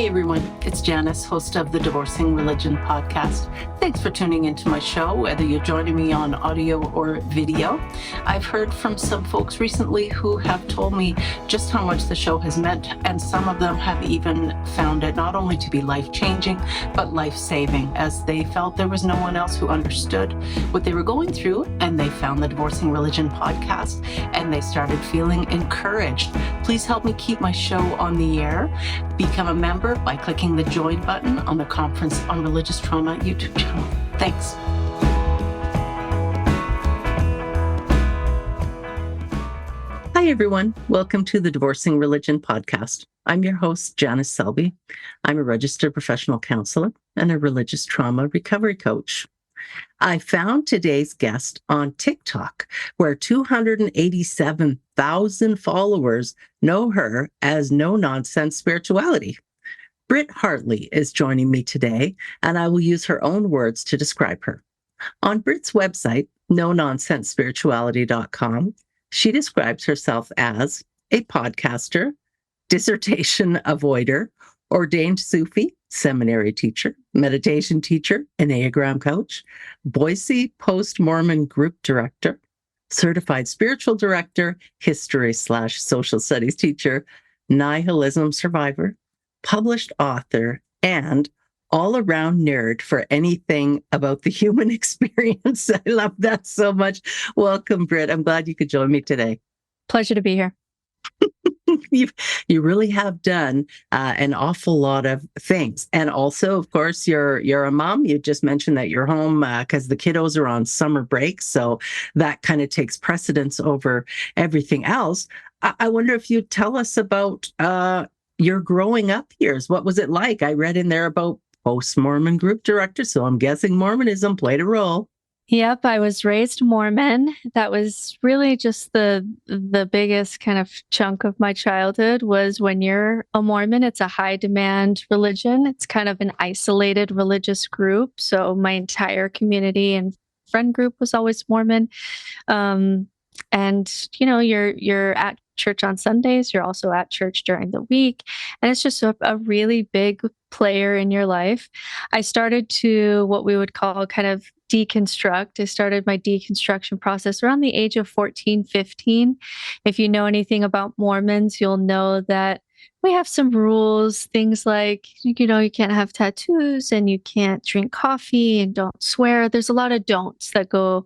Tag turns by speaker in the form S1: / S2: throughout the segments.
S1: everyone, it's Janice, host of the Divorcing Religion podcast. Thanks for tuning into my show, whether you're joining me on audio or video. I've heard from some folks recently who have told me just how much the show has meant, and some of them have even found it not only to be life-changing, but life-saving, as they felt there was no one else who understood what they were going through, and they found the Divorcing Religion podcast, and they started feeling encouraged. Please help me keep my show on the air. Become a member by clicking the join button on the Conference on Religious Trauma YouTube channel. Thanks. Hi, everyone. Welcome to the Divorcing Religion podcast. I'm your host, Janice Selby. I'm a registered professional counselor and a religious trauma recovery coach. I found today's guest on TikTok, where 287,000 followers know her as No Nonsense Spirituality. Britt Hartley is joining me today, and I will use her own words to describe her. On Britt's website, nononsensespirituality.com, she describes herself as a podcaster, dissertation avoider, ordained Sufi, seminary teacher, meditation teacher, Enneagram coach, Boise post-Mormon group director, certified spiritual director, history/social studies teacher, nihilism survivor, published author, and all-around nerd for anything about the human experience. I love that so much. Welcome, Britt. I'm glad you could join me today.
S2: Pleasure to be here.
S1: You really have done an awful lot of things. And also, of course, you're a mom. You just mentioned that you're home because the kiddos are on summer break. So that kind of takes precedence over everything else. I wonder if you'd tell us about your growing up years. What was it like? I read in there about post-Mormon group director. So I'm guessing Mormonism played a role.
S2: Yep, I was raised Mormon. That was really just the biggest kind of chunk of my childhood. Was when you're a Mormon, it's a high demand religion. It's kind of an isolated religious group. So my entire community and friend group was always Mormon. And you're at church on Sundays. You're also at church during the week, and it's just a really big player in your life. I started to what we would call kind of deconstruct. I started my deconstruction process around the age of 14, 15. If you know anything about Mormons, you'll know that we have some rules, things like, you can't have tattoos and you can't drink coffee and don't swear. There's a lot of don'ts that go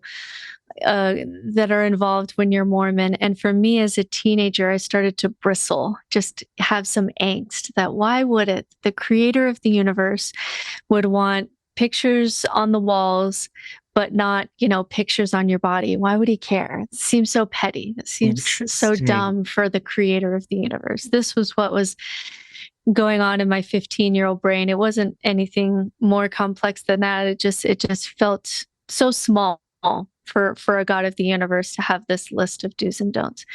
S2: that are involved when you're Mormon. And for me as a teenager, I started to bristle, just have some angst that why would it? The creator of the universe would want pictures on the walls, but not, pictures on your body. Why would he care? It seems so petty. It seems so dumb for the creator of the universe. This was what was going on in my 15-year-old brain. It wasn't anything more complex than that. It just felt so small for a God of the universe to have this list of do's and don'ts.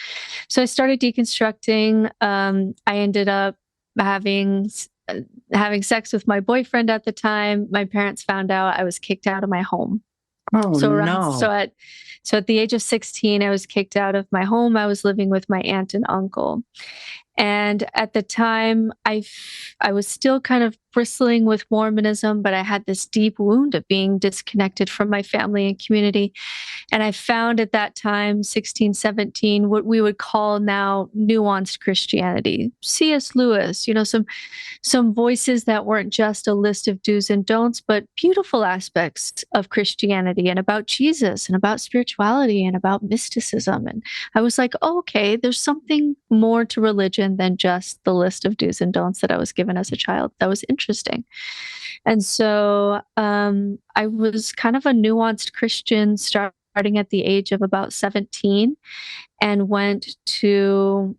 S2: So I started deconstructing. I ended up having sex with my boyfriend at the time. My parents found out. I was kicked out of my home.
S1: Oh, no.
S2: So at the age of 16, I was kicked out of my home. I was living with my aunt and uncle. And at the time, I was still kind of bristling with Mormonism, but I had this deep wound of being disconnected from my family and community. And I found at that time, 16, 17, what we would call now nuanced Christianity. C.S. Lewis, some voices that weren't just a list of do's and don'ts, but beautiful aspects of Christianity and about Jesus and about spirituality and about mysticism. And I was like, oh, okay, there's something more to religion than just the list of do's and don'ts that I was given as a child. That was interesting. And so I was kind of a nuanced Christian starting at the age of about 17 and went to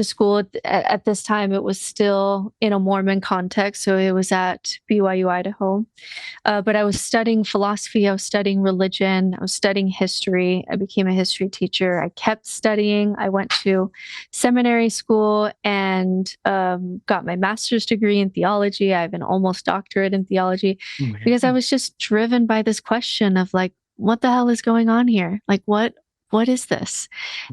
S2: school. At this time, it was still in a Mormon context, so it was at BYU, Idaho. But I was studying philosophy, I was studying religion, I was studying history. I became a history teacher. I kept studying. I went to seminary school and got my master's degree in theology. I have an almost doctorate in theology because I was just driven by this question of like, what the hell is going on here? Like, what what is this?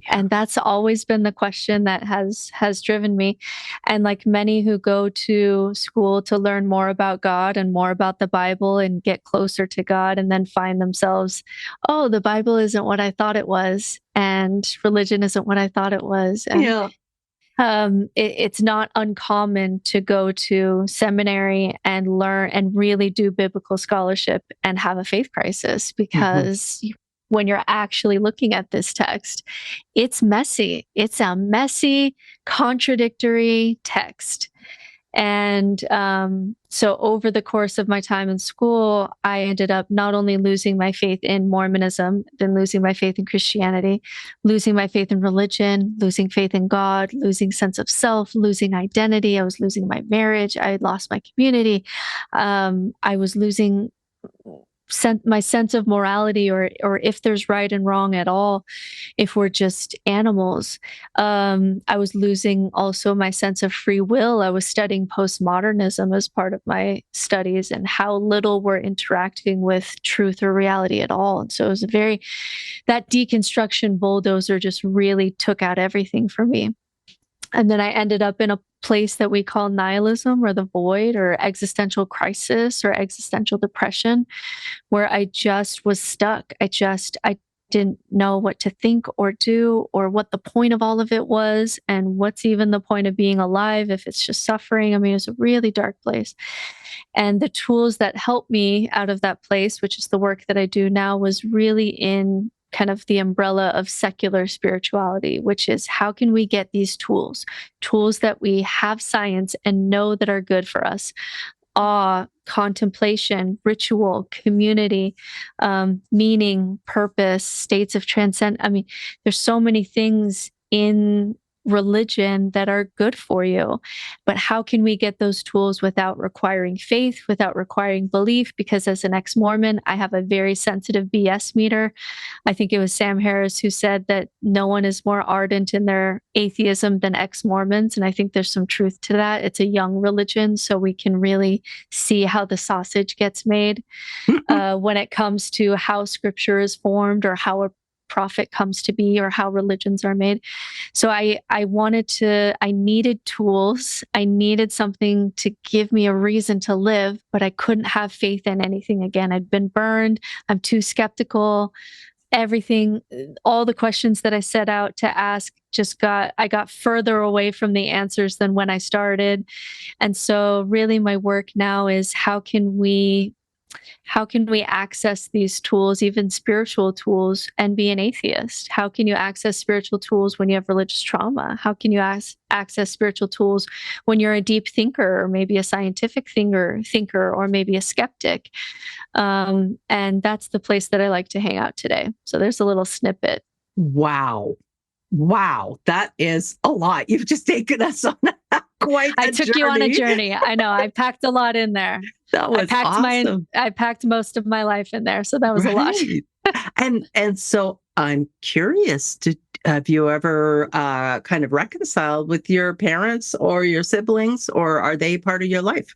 S2: And that's always been the question that has driven me. And like many who go to school to learn more about God and more about the Bible and get closer to God, and then find themselves, oh, the Bible isn't what I thought it was, and religion isn't what I thought it was. And
S1: Yeah.
S2: it's not uncommon to go to seminary and learn and really do biblical scholarship and have a faith crisis, because when you're actually looking at this text, it's messy. It's a messy, contradictory text. And so over the course of my time in school, I ended up not only losing my faith in Mormonism, then losing my faith in Christianity, losing my faith in religion, losing faith in God, losing sense of self, losing identity. I was losing my marriage. I had lost my community. I was losing my sense of morality, or if there's right and wrong at all, if we're just animals. I was losing also my sense of free will. I was studying postmodernism as part of my studies, and how little we're interacting with truth or reality at all. And so it was that deconstruction bulldozer just really took out everything for me. And then I ended up in a place that we call nihilism, or the void, or existential crisis, or existential depression, where I just was stuck. I didn't know what to think or do, or what the point of all of it was, and what's even the point of being alive if it's just suffering. I mean, it's a really dark place. And the tools that helped me out of that place, which is the work that I do now, was really in kind of the umbrella of secular spirituality, which is, how can we get these tools that we have science and know that are good for us? Awe, contemplation, ritual, community, meaning, purpose, states of transcend. I mean, there's so many things in religion that are good for you, but how can we get those tools without requiring faith, without requiring belief? Because as an ex-Mormon, I have a very sensitive BS meter. I think it was Sam Harris who said that no one is more ardent in their atheism than ex-Mormons, and I think there's some truth to that. It's a young religion, so we can really see how the sausage gets made when it comes to how scripture is formed, or how a prophet comes to be, or how religions are made. So I needed tools. I needed something to give me a reason to live, but I couldn't have faith in anything again. I'd been burned. I'm too skeptical. Everything, all the questions that I set out to ask, I got further away from the answers than when I started. And so really my work now is, how can we access these tools, even spiritual tools, and be an atheist? How can you access spiritual tools when you have religious trauma? How can you access spiritual tools when you're a deep thinker, or maybe a scientific thinker, or maybe a skeptic? And that's the place that I like to hang out today. So there's a little snippet.
S1: Wow. That is a lot. You've just taken us on quite a
S2: I took
S1: journey.
S2: you on a journey. I know. I packed a lot in there.
S1: That was awesome.
S2: I packed most of my life in there. So that was a lot.
S1: And so I'm curious, have you ever kind of reconciled with your parents or your siblings, or are they part of your life?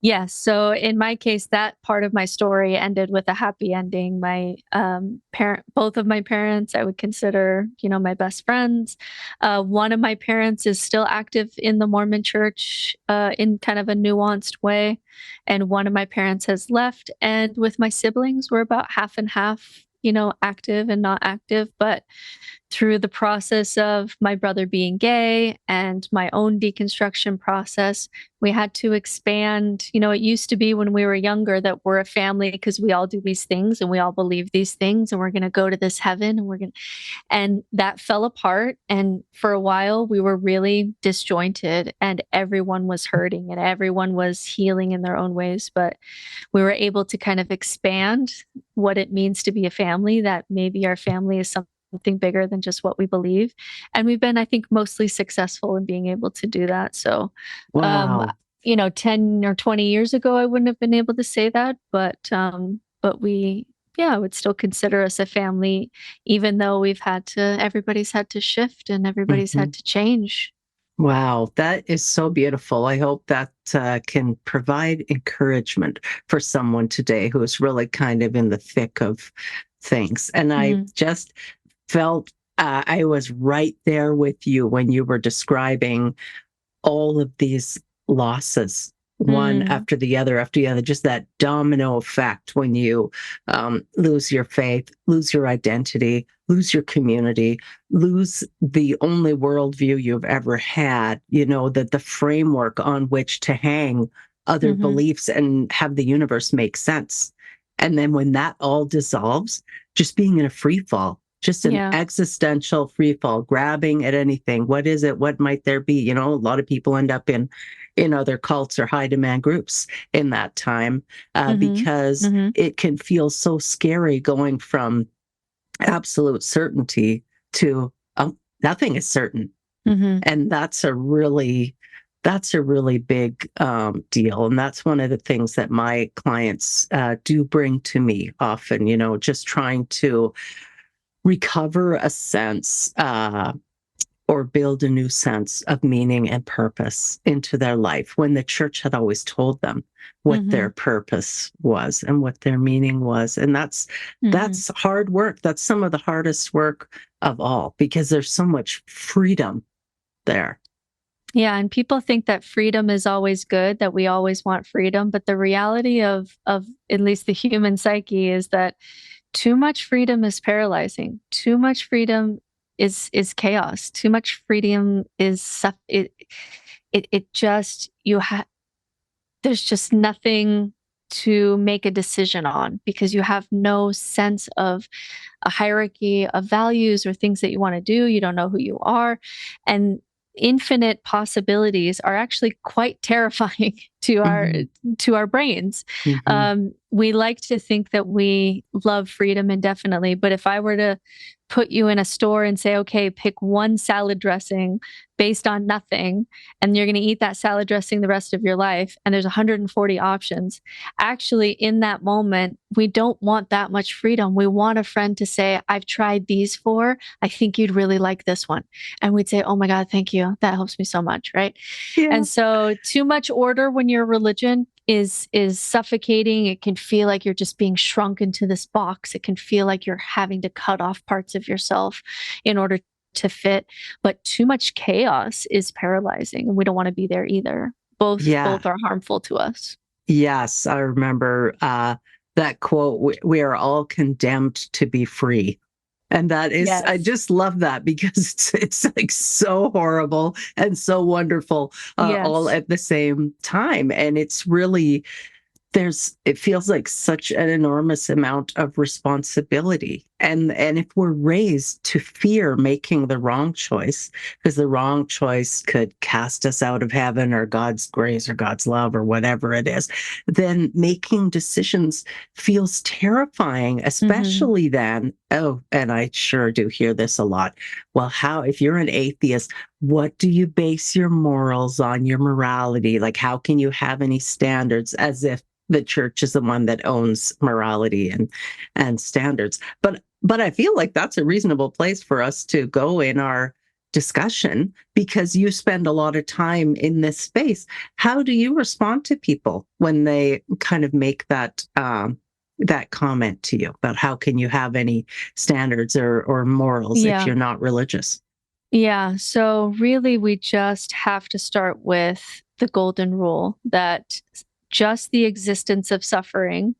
S2: Yes. So in my case, that part of my story ended with a happy ending. My both of my parents, I would consider, my best friends. One of my parents is still active in the Mormon church in kind of a nuanced way. And one of my parents has left. And with my siblings, we're about half and half, active and not active. But through the process of my brother being gay and my own deconstruction process, we had to expand. It used to be when we were younger that we're a family because we all do these things and we all believe these things, and we're going to go to this heaven, and that fell apart. And for a while we were really disjointed, and everyone was hurting and everyone was healing in their own ways. But we were able to kind of expand what it means to be a family, that maybe our family is something bigger than just what we believe. And we've been, I think, mostly successful in being able to do that. So,
S1: wow.
S2: 10 or 20 years ago, I wouldn't have been able to say that, but we, I would still consider us a family, even though everybody's had to shift and everybody's had to change.
S1: Wow, that is so beautiful. I hope that can provide encouragement for someone today who is really kind of in the thick of things. And I just
S3: felt I was right there with you when you were describing all of these losses, one after the other, just that domino effect when you lose your faith, lose your identity, lose your community, lose the only worldview you've ever had, that the framework on which to hang other beliefs and have the universe make sense. And then when that all dissolves, just being in a free fall, just an existential free fall, grabbing at anything. What is it? What might there be? A lot of people end up in other cults or high demand groups in that time because it can feel so scary going from absolute certainty to nothing is certain. And that's a really big deal. And that's one of the things that my clients do bring to me often, just trying to recover a sense or build a new sense of meaning and purpose into their life when the church had always told them what their purpose was and what their meaning was. And that's hard work. That's some of the hardest work of all, because there's so much freedom there.
S2: Yeah, and people think that freedom is always good, that we always want freedom, but the reality of at least the human psyche is that too much freedom is paralyzing. Too much freedom is chaos. Too much freedom is it just there's just nothing to make a decision on, because you have no sense of a hierarchy of values or things that you want to do. You don't know who you are, and infinite possibilities are actually quite terrifying to our brains. We like to think that we love freedom indefinitely, but if I were to put you in a store and say, okay, pick one salad dressing based on nothing, and you're going to eat that salad dressing the rest of your life, and there's 140 options. Actually, in that moment, we don't want that much freedom. We want a friend to say, I've tried these four. I think you'd really like this one. And we'd say, oh my God, thank you. That helps me so much, right? Yeah. And so too much order when you're religion is suffocating. It can feel like you're just being shrunk into this box. It can feel like you're having to cut off parts of yourself in order to fit. But too much chaos is paralyzing, and we don't want to be there either. Both are harmful to us.
S3: Yes, I remember that quote, we are all condemned to be free. And that is, I just love that, because it's like so horrible and so wonderful all at the same time. And it's really, it feels like such an enormous amount of responsibility. And if we're raised to fear making the wrong choice, because the wrong choice could cast us out of heaven or God's grace or God's love or whatever it is, then making decisions feels terrifying, especially then. Oh, and I sure do hear this a lot. Well, if you're an atheist, what do you base your morals on, your morality? Like, how can you have any standards, as if the church is the one that owns morality and standards. But I feel like that's a reasonable place for us to go in our discussion, because you spend a lot of time in this space. How do you respond to people when they kind of make that comment to you about how can you have any standards or morals if you're not religious?
S2: Yeah. So really, we just have to start with the golden rule that just the existence of suffering,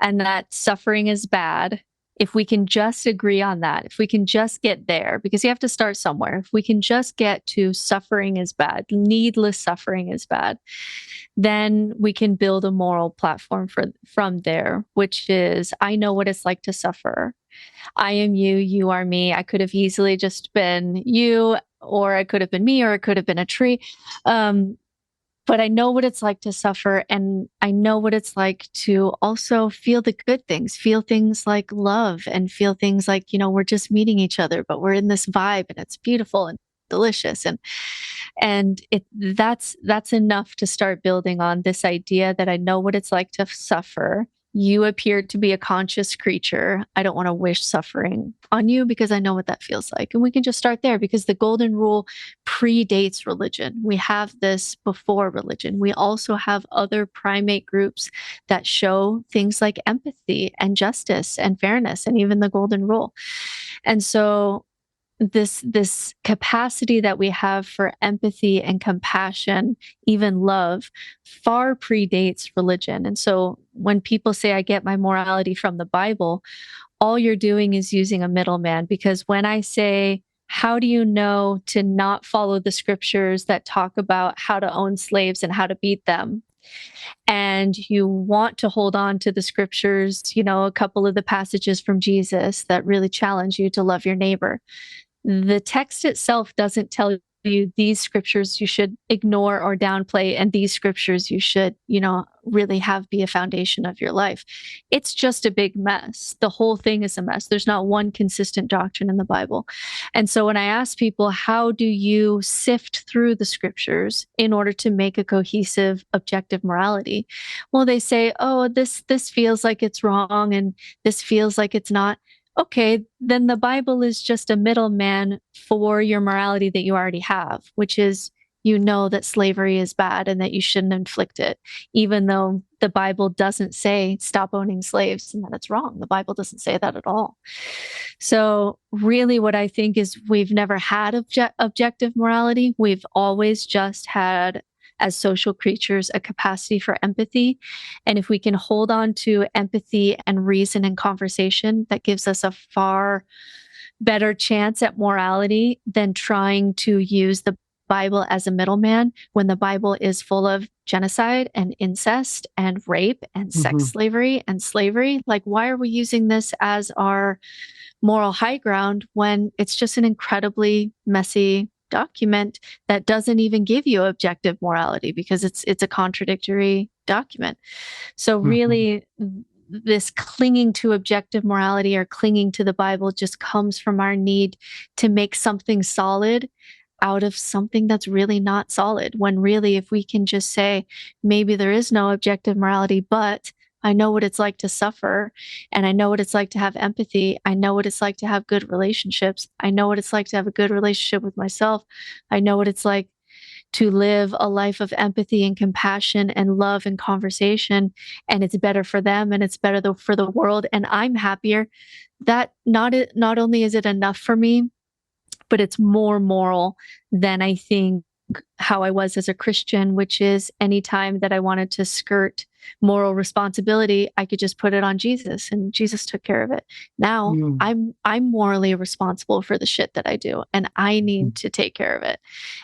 S2: and that suffering is bad. If we can just agree on that, if we can just get there, because you have to start somewhere. If we can just get to suffering is bad, needless suffering is bad, then we can build a moral platform from there, which is, I know what it's like to suffer. I am you, you are me. I could have easily just been you, or I could have been me, or it could have been a tree. But I know what it's like to suffer, and I know what it's like to also feel the good things, feel things like love, and feel things like, we're just meeting each other, but we're in this vibe and it's beautiful and delicious. And that's enough to start building on this idea that I know what it's like to suffer. You appear to be a conscious creature. I don't want to wish suffering on you because I know what that feels like. And we can just start there because the golden rule predates religion. We have this before religion. We also have other primate groups that show things like empathy and justice and fairness and even the golden rule. And so this capacity that we have for empathy and compassion, even love, far predates religion. And so when people say I get my morality from the Bible, all you're doing is using a middleman. Because when I say, how do you know to not follow the scriptures that talk about how to own slaves and how to beat them? And you want to hold on to the scriptures, a couple of the passages from Jesus that really challenge you to love your neighbor. The text itself doesn't tell you these scriptures you should ignore or downplay, and these scriptures you should, really have be a foundation of your life. It's just a big mess. The whole thing is a mess. There's not one consistent doctrine in the Bible. And so when I ask people, how do you sift through the scriptures in order to make a cohesive, objective morality? Well, they say, oh, this feels like it's wrong, and this feels like it's not. Okay, then the Bible is just a middleman for your morality that you already have, which is that slavery is bad and that you shouldn't inflict it, even though the Bible doesn't say stop owning slaves and that it's wrong. The Bible doesn't say that at all. So really what I think is we've never had objective morality. We've always just had, as social creatures, a capacity for empathy. And if we can hold on to empathy and reason and conversation, that gives us a far better chance at morality than trying to use the Bible as a middleman when the Bible is full of genocide and incest and rape and sex slavery and slavery. Like, why are we using this as our moral high ground when it's just an incredibly messy document that doesn't even give you objective morality because it's a contradictory document. So really this clinging to objective morality or clinging to the Bible just comes from our need to make something solid out of something that's really not solid, when really if we can just say maybe there is no objective morality, but I know what it's like to suffer, and I know what it's like to have empathy. I know what it's like to have good relationships. I know what it's like to have a good relationship with myself. I know what it's like to live a life of empathy and compassion and love and conversation, and it's better for them and it's better for the world, and I'm happier. That not only is it enough for me, but it's more moral than I think how I was as a Christian, which is anytime that I wanted to skirt moral responsibility, I could just put it on Jesus and Jesus took care of it. Now I'm morally responsible for the shit that I do and I need to take care of it.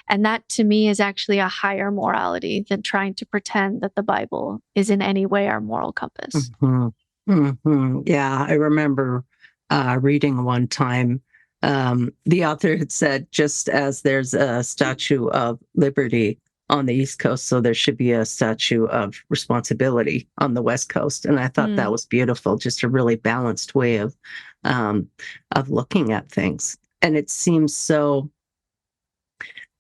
S2: And that to me is actually a higher morality than trying to pretend that the Bible is in any way our moral compass.
S3: Yeah, I remember reading one time the author had said, just as there's a Statue of Liberty on the East Coast, so there should be a Statue of Responsibility on the West Coast. And I thought that was beautiful, just a really balanced way of looking at things. And it seems so,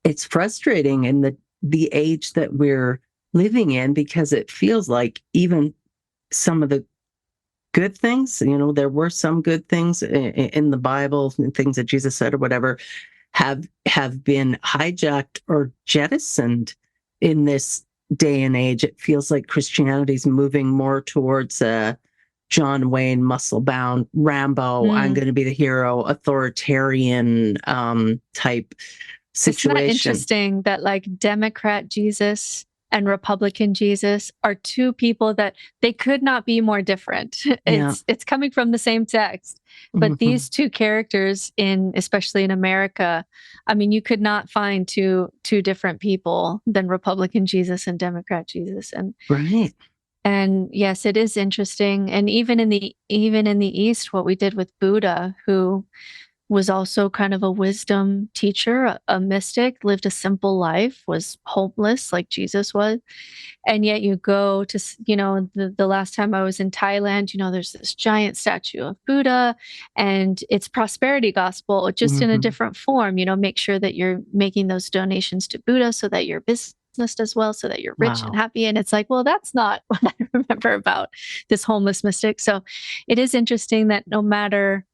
S3: it's frustrating in the age that we're living in, because it feels like even some of the good things, there were some good things in the Bible and things that Jesus said or whatever have been hijacked or jettisoned in this day and age. It feels like Christianity's moving more towards John Wayne, muscle-bound, Rambo, I'm going to be the hero, authoritarian type situation.
S2: Isn't that interesting that like Democrat Jesus and Republican Jesus are two people that they could not be more different. It's coming from the same text, but these two characters especially in America, I mean, you could not find two different people than Republican Jesus and Democrat Jesus. And
S3: right.
S2: And yes, it is interesting. And even in the East, what we did with Buddha, who was also kind of a wisdom teacher, a mystic, lived a simple life, was homeless like Jesus was. And yet you go to, the last time I was in Thailand, there's this giant statue of Buddha and it's prosperity gospel, just in a different form, make sure that you're making those donations to Buddha so that your business as well, so that you're rich and
S3: Wow.
S2: happy. And it's like, well, that's not what I remember about this homeless mystic. So it is interesting that no matter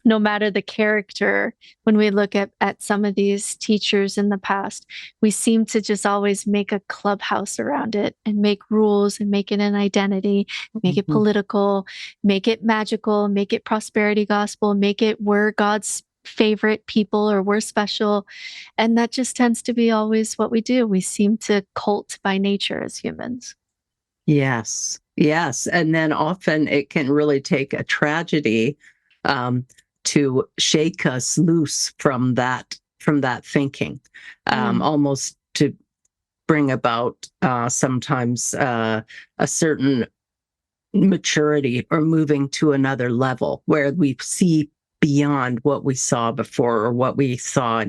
S2: the character, when we look at some of these teachers in the past, we seem to just always make a clubhouse around it and make rules and make it an identity, make it
S3: Mhm.
S2: political, make it magical, make it prosperity gospel, make it we're God's favorite people or we're special. And that just tends to be always what we do. We seem to cult by nature as humans.
S3: Yes, yes. And then often it can really take a tragedy um, to shake us loose from that thinking,
S2: Mm.
S3: almost to bring about sometimes a certain maturity or moving to another level where we see beyond what we saw before or what we saw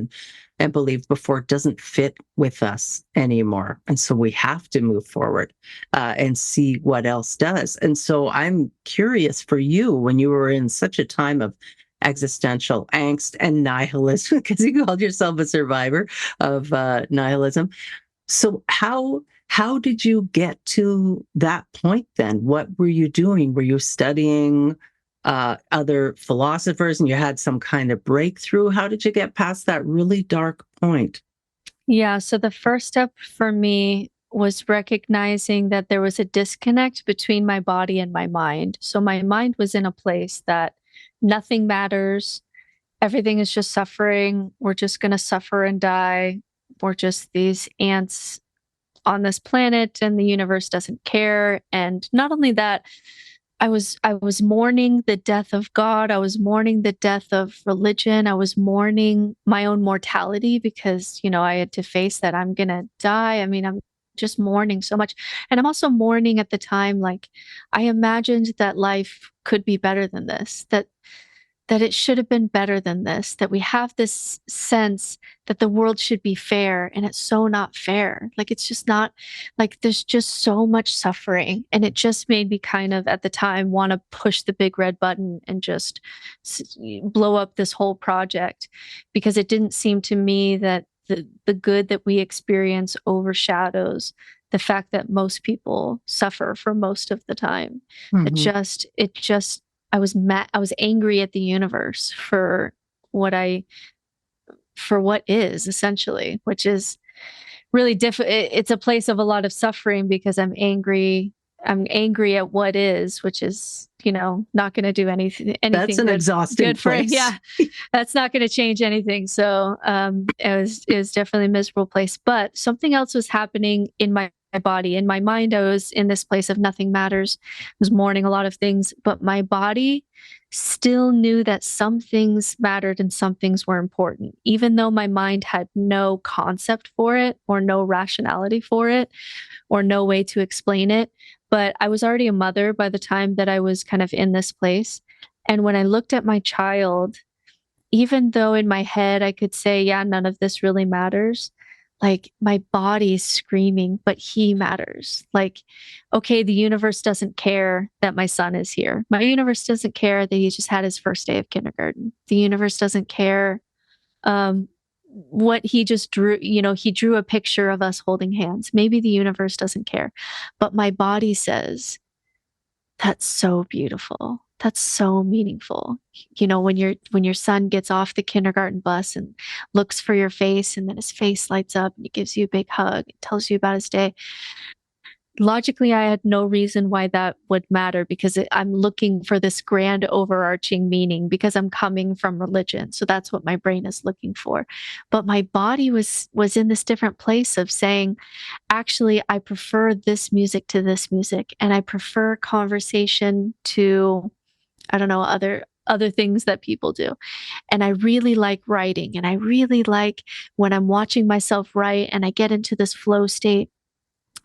S3: and believed before doesn't fit with us anymore. And so we have to move forward and see what else does. And so I'm curious for you when you were in such a time of existential angst and nihilism, because you called yourself a survivor of nihilism. So how did you get to that point then? What were you doing? Were you studying other philosophers and you had some kind of breakthrough? How did you get past that really dark point?
S2: Yeah. So the first step for me was recognizing that there was a disconnect between my body and my mind. So my mind was in a place that nothing matters. Everything is just suffering. We're just going to suffer and die. We're just these ants on this planet and the universe doesn't care. And not only that, I was mourning the death of God. I was mourning the death of religion. I was mourning my own mortality because, I had to face that I'm going to die. I mean, I'm just mourning so much. And I'm also mourning at the time, like I imagined that life could be better than this, that it should have been better than this, that we have this sense that the world should be fair, and it's so not fair. Like, it's just not, like, there's just so much suffering. And it just made me kind of, at the time, want to push the big red button and just blow up this whole project because it didn't seem to me that the good that we experience overshadows the fact that most people suffer for most of the time.
S3: Mhm.
S2: It just I was mad. I was angry at the universe what I for what is essentially, which is really it's a place of a lot of suffering because I'm angry. I'm angry at what is, which is, not going to do
S3: That's
S2: anything
S3: an
S2: good
S3: exhausting
S2: good for
S3: place.
S2: yeah. That's not going to change anything. So it was definitely a miserable place. But something else was happening in my body. In my mind, I was in this place of nothing matters. I was mourning a lot of things, but my body still knew that some things mattered and some things were important, even though my mind had no concept for it or no rationality for it or no way to explain it. But I was already a mother by the time that I was kind of in this place. And when I looked at my child, even though in my head I could say, yeah, none of this really matters, like my body's screaming, but he matters. Like, okay, the universe doesn't care that my son is here. My universe doesn't care that he just had his first day of kindergarten. The universe doesn't care um, what he just drew. He drew a picture of us holding hands. Maybe the universe doesn't care, but my body says, that's so beautiful. That's so meaningful. When your son gets off the kindergarten bus and looks for your face and then his face lights up and he gives you a big hug and tells you about his day. Logically, I had no reason why that would matter because I'm looking for this grand overarching meaning because I'm coming from religion. So that's what my brain is looking for. But my body was in this different place of saying, actually, I prefer this music to this music, and I prefer conversation to, I don't know, other things that people do. And I really like writing, and I really like when I'm watching myself write and I get into this flow state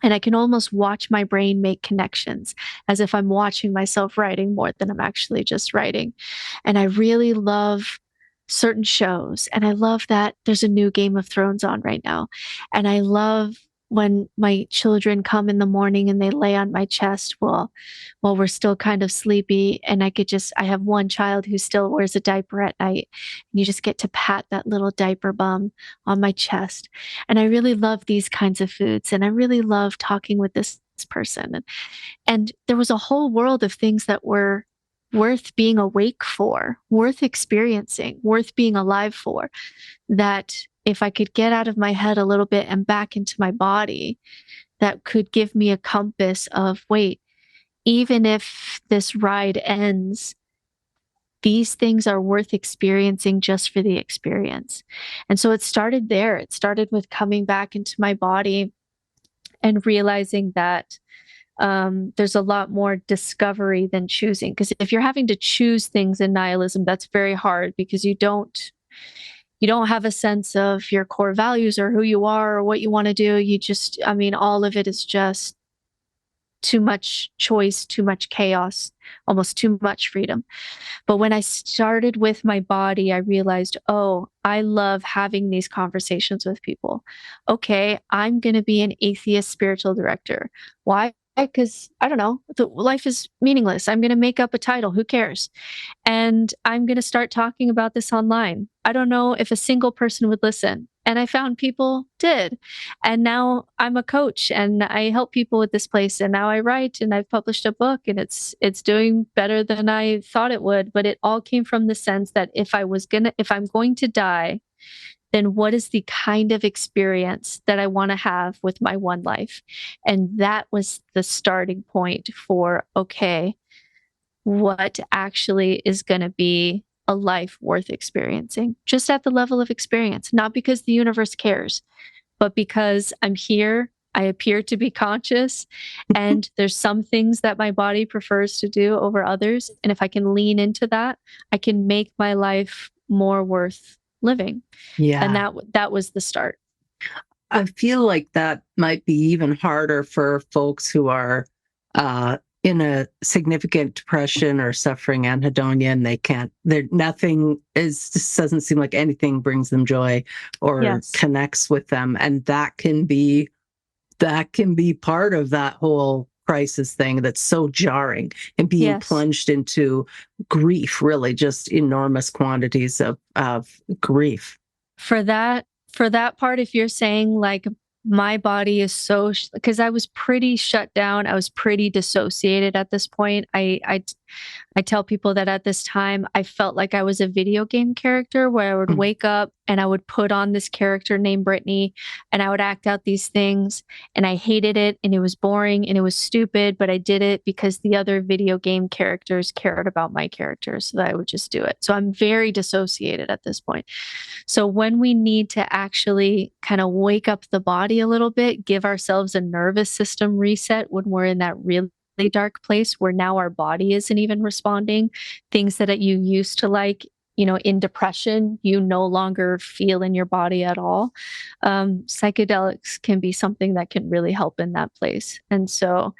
S2: and I can almost watch my brain make connections as if I'm watching myself writing more than I'm actually just writing. And I really love certain shows. And I love that there's a new Game of Thrones on right now. And I love when my children come in the morning and they lay on my chest while we're still kind of sleepy, and I have one child who still wears a diaper at night, and you just get to pat that little diaper bum on my chest. And I really love these kinds of foods, and I really love talking with this person. And there was a whole world of things that were worth being awake for, worth experiencing, worth being alive for, that if I could get out of my head a little bit and back into my body, that could give me a compass of, wait, even if this ride ends, these things are worth experiencing just for the experience. And so it started there. It started with coming back into my body and realizing that there's a lot more discovery than choosing. Because if you're having to choose things in nihilism, that's very hard, because you don't have a sense of your core values or who you are or what you want to do. All of it is just too much choice, too much chaos, almost too much freedom. But when I started with my body, I realized, oh, I love having these conversations with people. Okay, I'm going to be an atheist spiritual director. Why? Because I don't know, life is meaningless. I'm going to make up a title. Who cares? And I'm going to start talking about this online. I don't know if a single person would listen. And I found people did. And now I'm a coach and I help people with this place. And now I write and I've published a book, and it's doing better than I thought it would. But it all came from the sense that if I'm going to die, then what is the kind of experience that I want to have with my one life? And that was the starting point for, okay, what actually is going to be a life worth experiencing, just at the level of experience, not because the universe cares, but because I'm here. I appear to be conscious, and there's some things that my body prefers to do over others. And if I can lean into that, I can make my life more worth living.
S3: Yeah.
S2: And that was the start.
S3: I feel like that might be even harder for folks who are in a significant depression or suffering anhedonia, and just doesn't seem like anything brings them joy or
S2: Yes.
S3: connects with them. And that can be part of that whole crisis thing that's so jarring, and being
S2: Yes.
S3: plunged into grief, really just enormous quantities of grief.
S2: For that part, if you're saying like my body is so, because I was pretty shut down, I was pretty dissociated at this point. I tell people that at this time, I felt like I was a video game character where I would wake up and I would put on this character named Brittany, and I would act out these things, and I hated it, and it was boring and it was stupid, but I did it because the other video game characters cared about my characters, so that I would just do it. So I'm very dissociated at this point. So when we need to actually kind of wake up the body a little bit, give ourselves a nervous system reset when we're in that really dark place where now our body isn't even responding, things that you used to like, in depression, you no longer feel in your body at all. Psychedelics can be something that can really help in that place. And so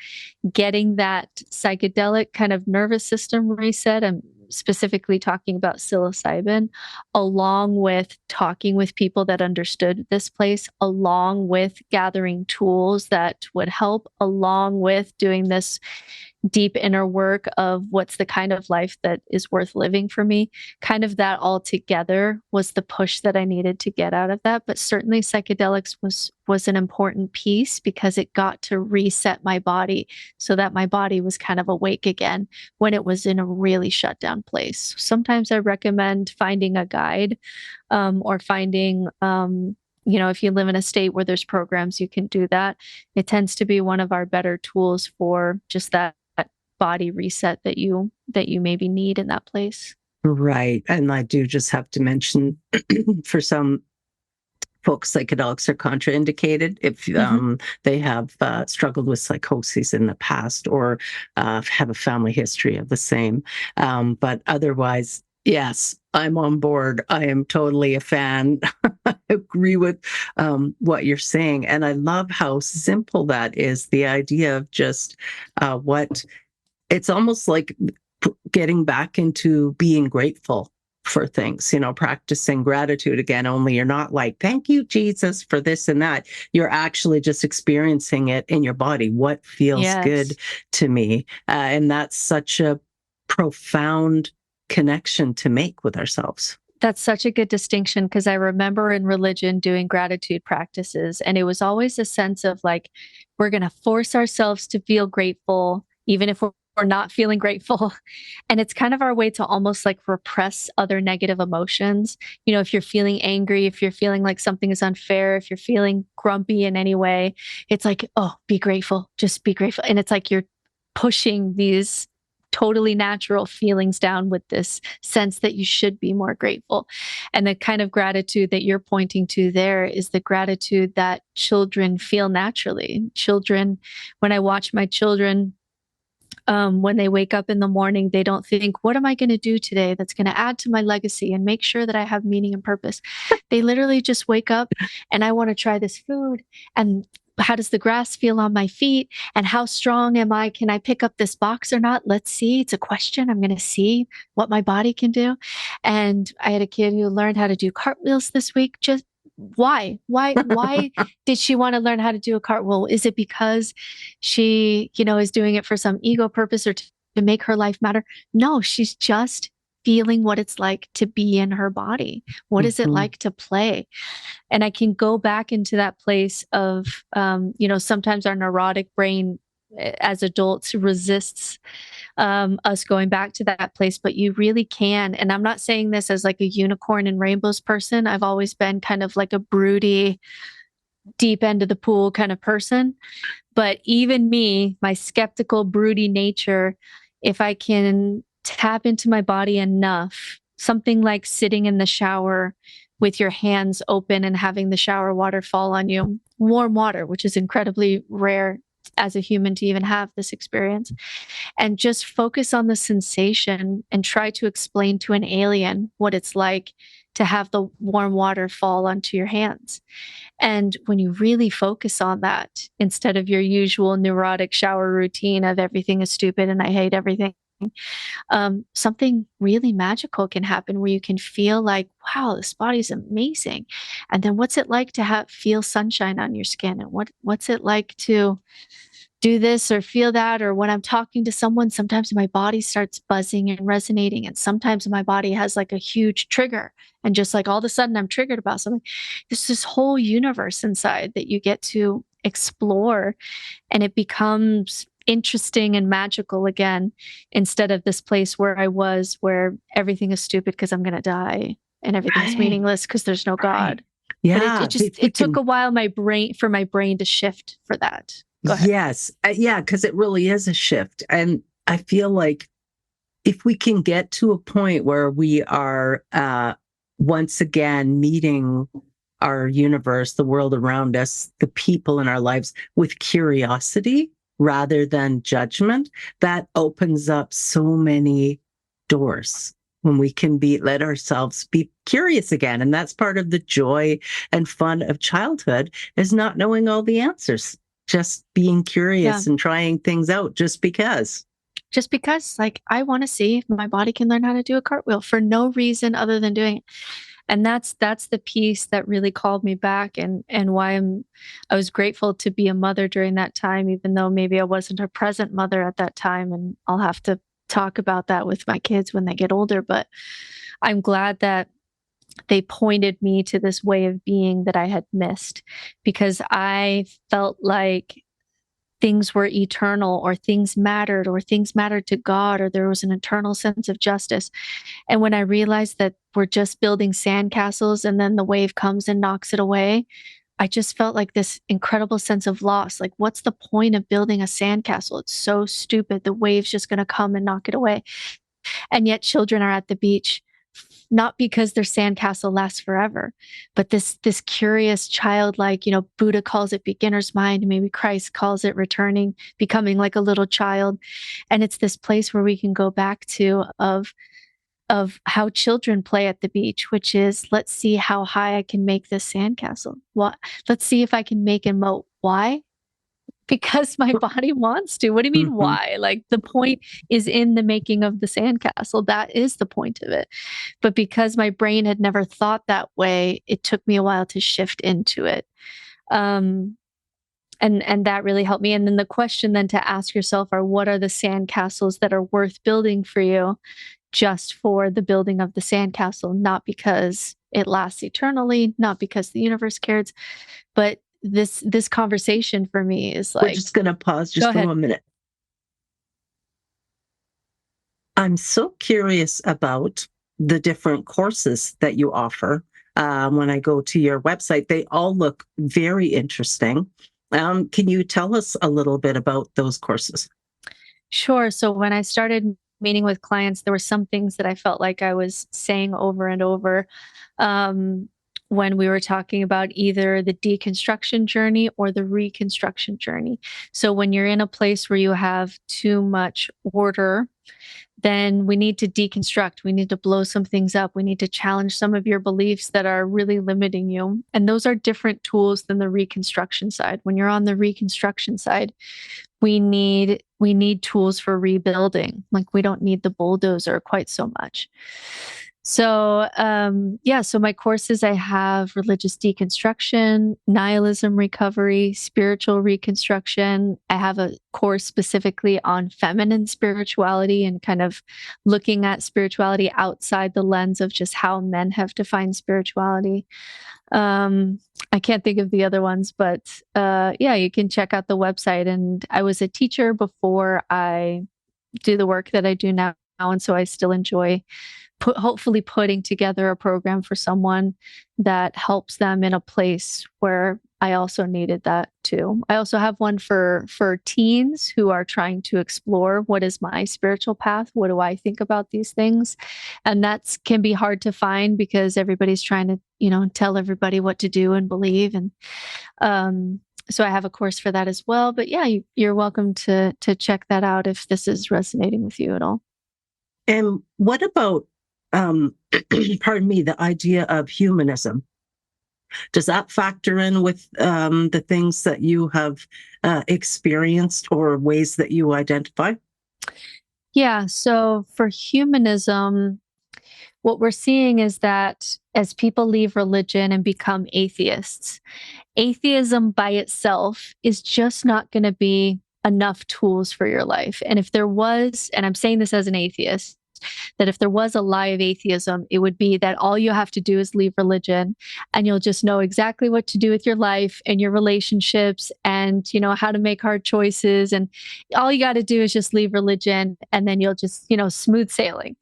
S2: getting that psychedelic kind of nervous system reset, I'm specifically talking about psilocybin, along with talking with people that understood this place, along with gathering tools that would help, along with doing this deep inner work of what's the kind of life that is worth living for me. Kind of that all together was the push that I needed to get out of that. But certainly psychedelics was an important piece, because it got to reset my body so that my body was kind of awake again when it was in a really shut down place. Sometimes I recommend finding a guide, or finding, if you live in a state where there's programs, you can do that. It tends to be one of our better tools for just that body reset that you maybe need in that place.
S3: Right. And I do just have to mention, for some folks, psychedelics are contraindicated if they have struggled with psychosis in the past, or have a family history of the same. But otherwise, yes, I'm on board. I am totally a fan. I agree with what you're saying. And I love how simple that is, the idea of just it's almost like getting back into being grateful for things, practicing gratitude again, only you're not like, thank you, Jesus, for this and that. You're actually just experiencing it in your body. What feels good to me? And that's such a profound connection to make with ourselves.
S2: That's such a good distinction, because I remember in religion doing gratitude practices, and it was always a sense of like, we're going to force ourselves to feel grateful, even if we're not feeling grateful. And it's kind of our way to almost like repress other negative emotions. If you're feeling angry, if you're feeling like something is unfair, if you're feeling grumpy in any way, it's like, oh, be grateful, just be grateful. And it's like you're pushing these totally natural feelings down with this sense that you should be more grateful. And the kind of gratitude that you're pointing to there is the gratitude that children feel naturally. When I watch my children, when they wake up in the morning, they don't think, what am I going to do today that's going to add to my legacy and make sure that I have meaning and purpose? They literally just wake up and I want to try this food. And how does the grass feel on my feet? And how strong am I? Can I pick up this box or not? Let's see. It's a question. I'm going to see what my body can do. And I had a kid who learned how to do cartwheels this week. Just why did she want to learn how to do a cartwheel? Is it because she, is doing it for some ego purpose or to make her life matter? No, she's just feeling what it's like to be in her body. What is it like to play? And I can go back into that place of, sometimes our neurotic brain as adults resists us going back to that place, but you really can. And I'm not saying this as like a unicorn and rainbows person. I've always been kind of like a broody, deep end of the pool kind of person. But even me, my skeptical, broody nature, if I can tap into my body enough, something like sitting in the shower with your hands open and having the shower water fall on you, warm water, which is incredibly rare as a human to even have this experience, and just focus on the sensation and try to explain to an alien what it's like to have the warm water fall onto your hands. And when you really focus on that, instead of your usual neurotic shower routine of everything is stupid and I hate everything, something really magical can happen where you can feel like, wow, this body's amazing. And then what's it like to feel sunshine on your skin? And what's it like to do this or feel that? Or when I'm talking to someone, sometimes my body starts buzzing and resonating. And sometimes my body has like a huge trigger. And just like all of a sudden I'm triggered about something. There's this whole universe inside that you get to explore, and it becomes interesting and magical again, instead of this place where I was, where everything is stupid because I'm going to die and everything's meaningless because there's no God.
S3: Yeah.
S2: But it took a while for my brain to shift for that. Go ahead.
S3: Yes. Because it really is a shift. And I feel like if we can get to a point where we are once again meeting our universe, the world around us, the people in our lives with curiosity rather than judgment, that opens up so many doors when we can let ourselves be curious again. And that's part of the joy and fun of childhood, is not knowing all the answers, just being curious and trying things out just because.
S2: Like, I want to see if my body can learn how to do a cartwheel for no reason other than doing it. And that's the piece that really called me back, and why I was grateful to be a mother during that time, even though maybe I wasn't a present mother at that time. And I'll have to talk about that with my kids when they get older. But I'm glad that they pointed me to this way of being that I had missed, because I felt like things were eternal, or things mattered to God, or there was an eternal sense of justice. And when I realized that we're just building sandcastles and then the wave comes and knocks it away, I just felt like this incredible sense of loss. Like, what's the point of building a sandcastle? It's so stupid. The wave's just going to come and knock it away. And yet children are at the beach, not because their sandcastle lasts forever, but this curious childlike, Buddha calls it beginner's mind. Maybe Christ calls it becoming like a little child. And it's this place where we can go back to of how children play at the beach, which is, let's see how high I can make this sandcastle. Let's see if I can make a moat. Why? Because my body wants to. What do you mean, why? Like, the point is in the making of the sandcastle. That is the point of it. But because my brain had never thought that way, it took me a while to shift into it. And that really helped me. And then the question then to ask yourself are, what are the sandcastles that are worth building for you just for the building of the sandcastle, not because it lasts eternally, not because the universe cares, but this conversation for me is like...
S3: We're just going to pause just for 1 minute. I'm so curious about the different courses that you offer. When I go to your website, they all look very interesting. Can you tell us a little bit about those courses?
S2: Sure. So when I started meeting with clients, there were some things that I felt like I was saying over and over. When we were talking about either the deconstruction journey or the reconstruction journey. So when you're in a place where you have too much order, then we need to deconstruct. We need to blow some things up. We need to challenge some of your beliefs that are really limiting you. And those are different tools than the reconstruction side. When you're on the reconstruction side, we need tools for rebuilding. Like, we don't need the bulldozer quite so much. So, so my courses, I have religious deconstruction, nihilism recovery, spiritual reconstruction. I have a course specifically on feminine spirituality and kind of looking at spirituality outside the lens of just how men have defined spirituality. I can't think of the other ones, but you can check out the website. And I was a teacher before I do the work that I do now. And so I still enjoy hopefully putting together a program for someone that helps them in a place where I also needed that too. I also have one for teens who are trying to explore, what is my spiritual path? What do I think about these things? And that can be hard to find because everybody's trying to, tell everybody what to do and believe. And so I have a course for that as well. But yeah, you're welcome to check that out if this is resonating with you at all.
S3: And what about pardon me, the idea of humanism? Does that factor in with the things that you have experienced or ways that you identify?
S2: Yeah, so for humanism, what we're seeing is that as people leave religion and become atheists, atheism by itself is just not going to be enough tools for your life. And if there was, and I'm saying this as an atheist, that if there was a lie of atheism, it would be that all you have to do is leave religion and you'll just know exactly what to do with your life and your relationships and, how to make hard choices. And all you got to do is just leave religion and then you'll just, smooth sailing.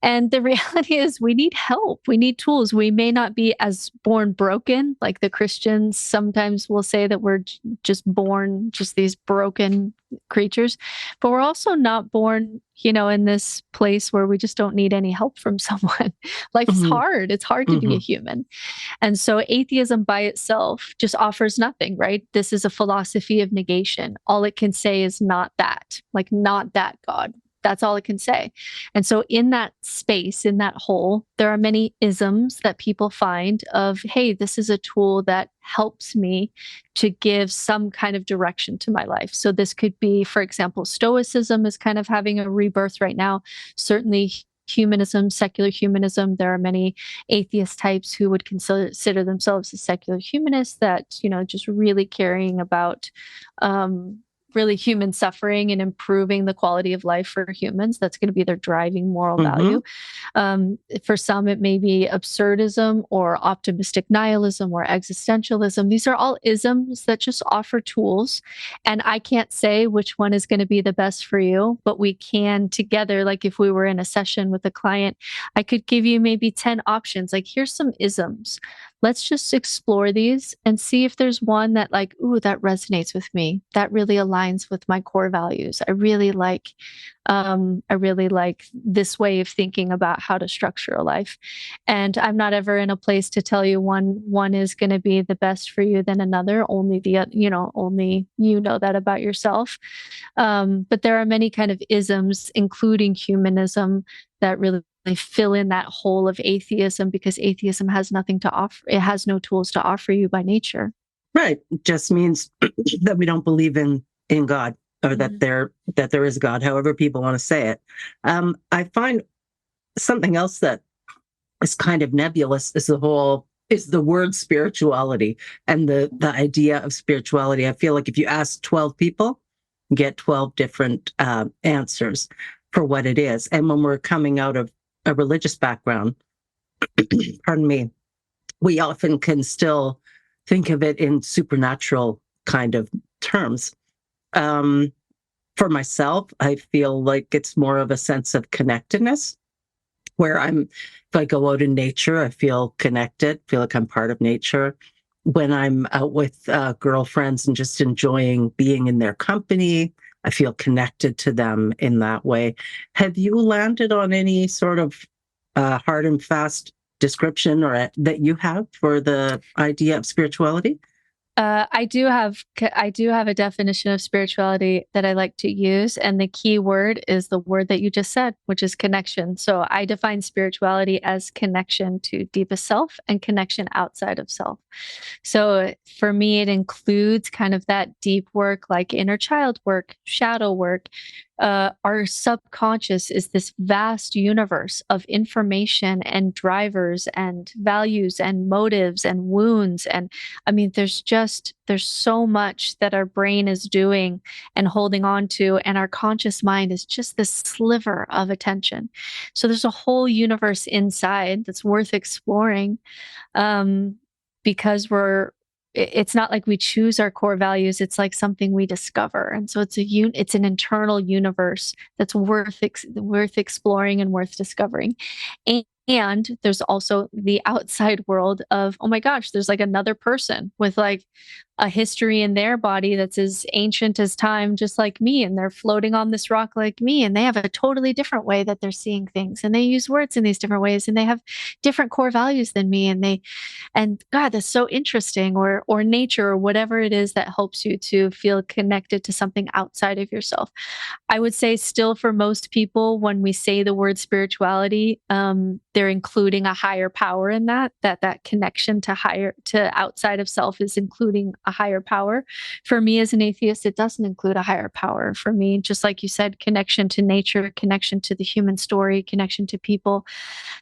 S2: And the reality is we need help. We need tools. We may not be as born broken, like the Christians sometimes will say that we're just born just these broken creatures, but we're also not born, in this place where we just don't need any help from someone. Life is hard. It's hard to be a human. And so atheism by itself just offers nothing, right? This is a philosophy of negation. All it can say is not that, like not that God. That's all it can say. And so in that space, in that hole, there are many isms that people find of, hey, this is a tool that helps me to give some kind of direction to my life. So this could be, for example, Stoicism is kind of having a rebirth right now. Certainly humanism, secular humanism. There are many atheist types who would consider themselves as secular humanists that, just really caring about really human suffering and improving the quality of life for humans. That's going to be their driving moral value. For some, it may be absurdism or optimistic nihilism or existentialism. These are all isms that just offer tools. And I can't say which one is going to be the best for you, but we can together, like if we were in a session with a client, I could give you maybe 10 options. Like, here's some isms. Let's just explore these and see if there's one that like, ooh, that resonates with me. That really aligns with my core values. I really like this way of thinking about how to structure a life. And I'm not ever in a place to tell you one is going to be the best for you than another. Only only you know that about yourself. But there are many kind of isms, including humanism, that really fill in that hole of atheism, because atheism has nothing to offer. It has no tools to offer you by nature.
S3: Right. It just means that we don't believe in in God, or that there is God, however people want to say it. I find something else that is kind of nebulous is the word spirituality and the idea of spirituality. I feel like if you ask 12 people, you get 12 different answers for what it is. And when we're coming out of a religious background, pardon me, we often can still think of it in supernatural kind of terms. For myself, I feel like it's more of a sense of connectedness, where if I go out in nature, I feel connected, feel like I'm part of nature. When I'm out with girlfriends and just enjoying being in their company, I feel connected to them in that way. Have you landed on any sort of hard and fast description that you have for the idea of spirituality?
S2: I do have a definition of spirituality that I like to use, and the key word is the word that you just said, which is connection. So I define spirituality as connection to deepest self and connection outside of self. So for me, it includes kind of that deep work, like inner child work, shadow work. Our subconscious is this vast universe of information and drivers and values and motives and wounds. And I mean, there's so much that our brain is doing and holding on to. And our conscious mind is just this sliver of attention. So there's a whole universe inside that's worth exploring. Because it's not like we choose our core values. It's like something we discover. And so it's an internal universe that's worth exploring and worth discovering. And there's also the outside world of, oh my gosh, there's like another person with like a history in their body that's as ancient as time, just like me. And they're floating on this rock like me. And they have a totally different way that they're seeing things. And they use words in these different ways. And they have different core values than me. And God, that's so interesting. Or nature, or whatever it is that helps you to feel connected to something outside of yourself. I would say still for most people, when we say the word spirituality, they're including a higher power in that connection to outside of self is including a higher power. For me as an atheist, it doesn't include a higher power. For me, just like you said, connection to nature, connection to the human story, connection to people.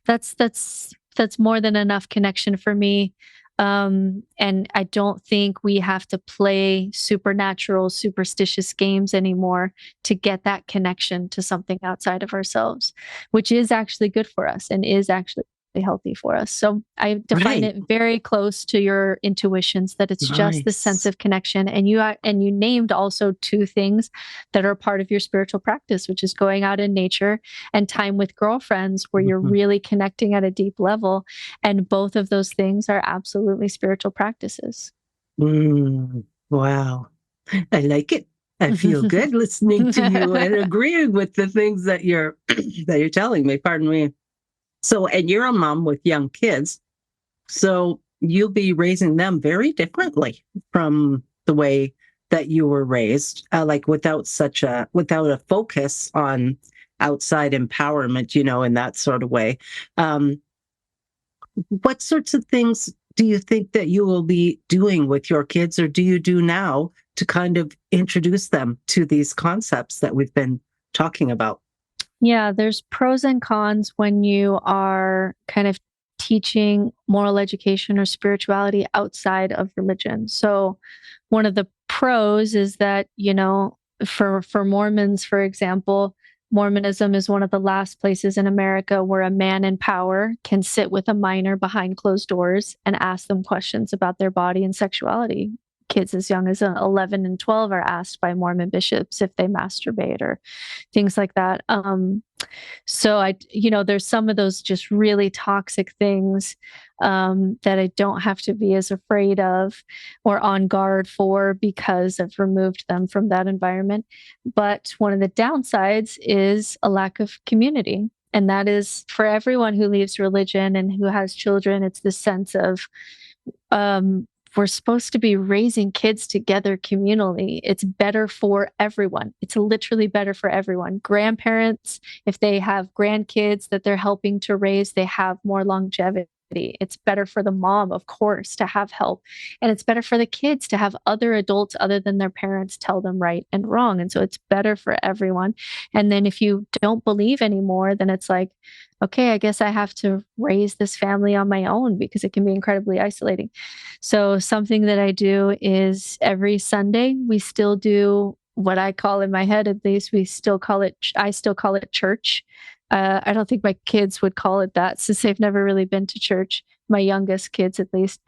S2: That's more than enough connection for me. And I don't think we have to play supernatural, superstitious games anymore to get that connection to something outside of ourselves, which is actually good for us and is actually healthy for us. So I define it very close to your intuitions, that it's just the sense of connection. And you named also two things that are part of your spiritual practice, which is going out in nature and time with girlfriends, where you're really connecting at a deep level. And both of those things are absolutely spiritual practices.
S3: Wow. I like it. I feel good listening to you and agreeing with the things that you're telling me. Pardon me. So, and you're a mom with young kids, so you'll be raising them very differently from the way that you were raised, like without a focus on outside empowerment, in that sort of way. What sorts of things do you think that you will be doing with your kids, or do you do now to kind of introduce them to these concepts that we've been talking about?
S2: Yeah, there's pros and cons when you are kind of teaching moral education or spirituality outside of religion. So one of the pros is that, for Mormons, for example, Mormonism is one of the last places in America where a man in power can sit with a minor behind closed doors and ask them questions about their body and sexuality. Kids as young as 11 and 12 are asked by Mormon bishops if they masturbate or things like that. So there's some of those just really toxic things that I don't have to be as afraid of or on guard for, because I've removed them from that environment. But one of the downsides is a lack of community. And that is for everyone who leaves religion and who has children. It's this sense of, we're supposed to be raising kids together communally. It's better for everyone. It's literally better for everyone. Grandparents, if they have grandkids that they're helping to raise, they have more longevity. It's better for the mom, of course, to have help. And it's better for the kids to have other adults other than their parents tell them right and wrong. And so it's better for everyone. And then if you don't believe anymore, then it's like, okay, I guess I have to raise this family on my own, because it can be incredibly isolating. So something that I do is every Sunday, we still do what I call, in my head at least, I still call it church. I don't think my kids would call it that, since they've never really been to church, my youngest kids at least.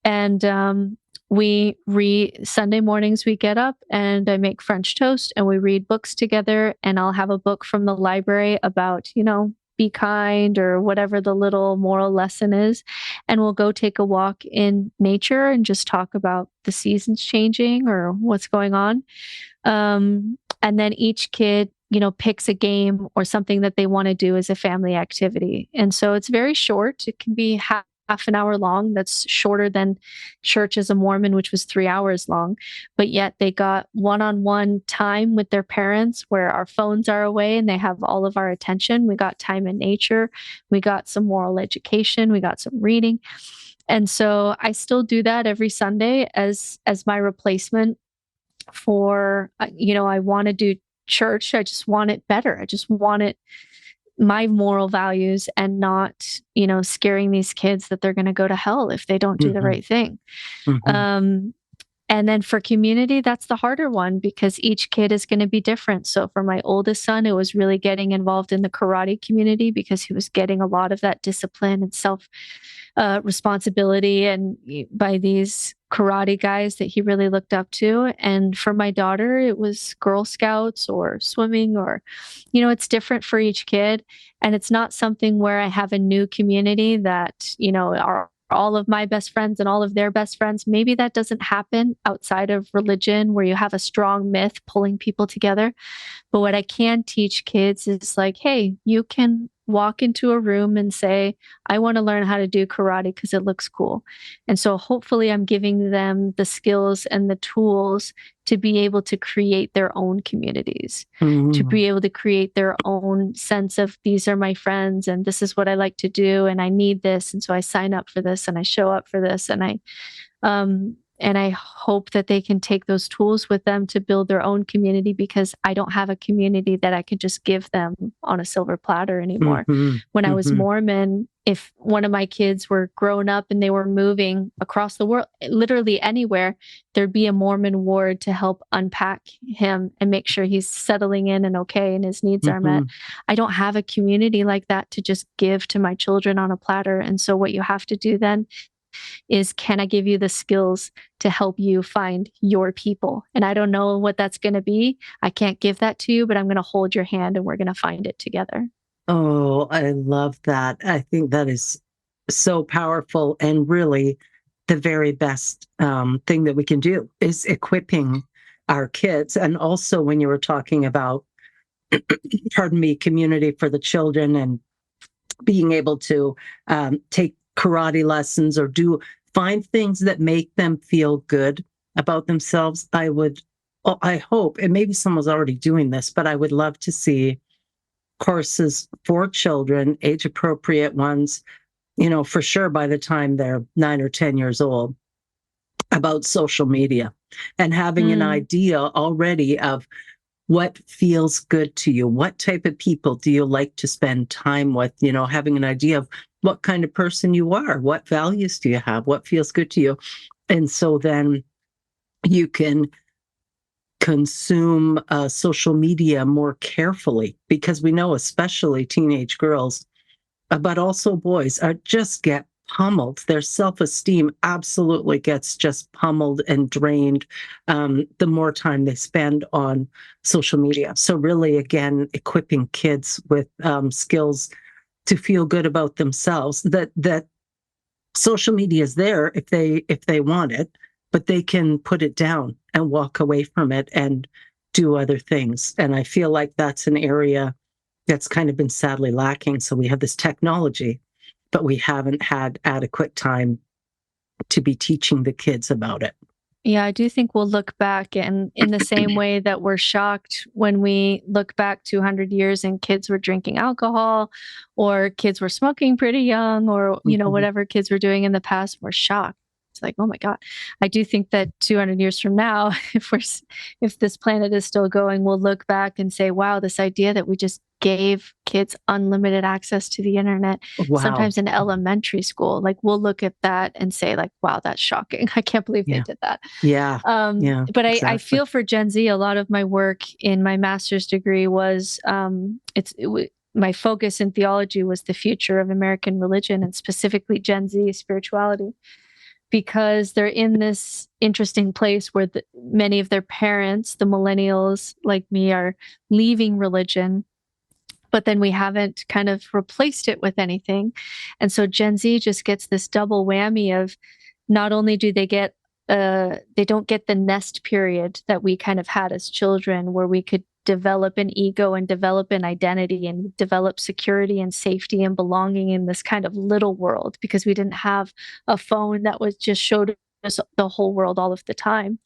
S2: And we read Sunday mornings, we get up and I make French toast and we read books together. And I'll have a book from the library about, be kind or whatever the little moral lesson is. And we'll go take a walk in nature and just talk about the seasons changing or what's going on. And then each kid, picks a game or something that they want to do as a family activity. And so it's very short. It can be half an hour long. That's shorter than church as a Mormon, which was 3 hours long. But yet they got one-on-one time with their parents where our phones are away and they have all of our attention. We got time in nature. We got some moral education. We got some reading. And so I still do that every Sunday as my replacement for, I want to do church. I just want it better. I just want it my moral values, and not, scaring these kids that they're going to go to hell if they don't do the right thing. And then for community, that's the harder one, because each kid is going to be different. So for my oldest son, it was really getting involved in the karate community, because he was getting a lot of that discipline and self responsibility and by these karate guys that he really looked up to. And for my daughter, it was Girl Scouts or swimming, or, it's different for each kid. And it's not something where I have a new community that, are all of my best friends and all of their best friends. Maybe that doesn't happen outside of religion, where you have a strong myth pulling people together. But what I can teach kids is like, hey, you can walk into a room and say, I want to learn how to do karate because it looks cool. And so hopefully I'm giving them the skills and the tools to be able to create their own communities, to be able to create their own sense of, these are my friends and this is what I like to do and I need this. And so I sign up for this and I show up for this. And I hope that they can take those tools with them to build their own community, because I don't have a community that I could just give them on a silver platter anymore. When I was Mormon, if one of my kids were grown up and they were moving across the world, literally anywhere, there'd be a Mormon ward to help unpack him and make sure he's settling in and okay and his needs are met. I don't have a community like that to just give to my children on a platter. And so what you have to do then is, can I give you the skills to help you find your people? And I don't know what that's going to be. I can't give that to you, but I'm going to hold your hand and we're going to find it together.
S3: Oh, I love that. I think that is so powerful, and really the very best thing that we can do is equipping our kids. And also when you were talking about, pardon me, community for the children and being able to take karate lessons or find things that make them feel good about themselves. I hope, and maybe someone's already doing this, but I would love to see courses for children, age appropriate ones, for sure by the time they're 9 or 10 years old, about social media, and having an idea already of what feels good to you. What type of people do you like to spend time with? Having an idea of what kind of person you are, what values do you have, what feels good to you. And so then you can consume social media more carefully, because we know especially teenage girls, but also boys, just get pummeled. Their self-esteem absolutely gets just pummeled and drained the more time they spend on social media. So really, again, equipping kids with skills to feel good about themselves, that social media is there if they want it, but they can put it down and walk away from it and do other things. And I feel like that's an area that's kind of been sadly lacking. So we have this technology, but we haven't had adequate time to be teaching the kids about it.
S2: Yeah, I do think we'll look back, and in the same way that we're shocked when we look back 200 years and kids were drinking alcohol or kids were smoking pretty young, or,
S3: Mhm.
S2: whatever kids were doing in the past, we're shocked. It's like, oh my God. I do think that 200 years from now, if this planet is still going, we'll look back and say, wow, this idea that we just gave kids unlimited access to the internet,
S3: Wow.
S2: sometimes in elementary school, like we'll look at that and say like, wow, that's shocking. I can't believe they
S3: Yeah.
S2: did that.
S3: Yeah. Yeah.
S2: But I
S3: Exactly.
S2: feel for Gen Z. A lot of my work in my master's degree was my focus in theology was the future of American religion, and specifically Gen Z spirituality, because they're in this interesting place where many of their parents, the millennials like me, are leaving religion, but then we haven't kind of replaced it with anything. And so Gen Z just gets this double whammy of, not only do they don't get the nest period that we kind of had as children, where we could develop an ego and develop an identity and develop security and safety and belonging in this kind of little world, because we didn't have a phone that was just showed us the whole world all of the time.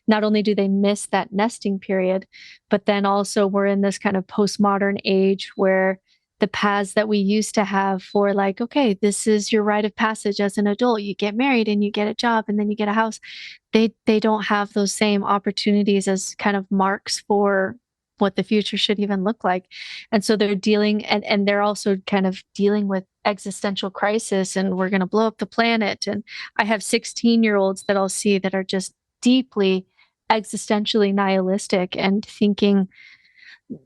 S2: Not only do they miss that nesting period, but then also we're in this kind of postmodern age where the paths that we used to have for, like, okay, this is your rite of passage as an adult. You get married and you get a job and then you get a house. They don't have those same opportunities as kind of marks for what the future should even look like. And so they're dealing, and they're also kind of dealing with existential crisis, and we're going to blow up the planet. And I have 16-year-olds that I'll see that are just deeply existentially nihilistic and thinking,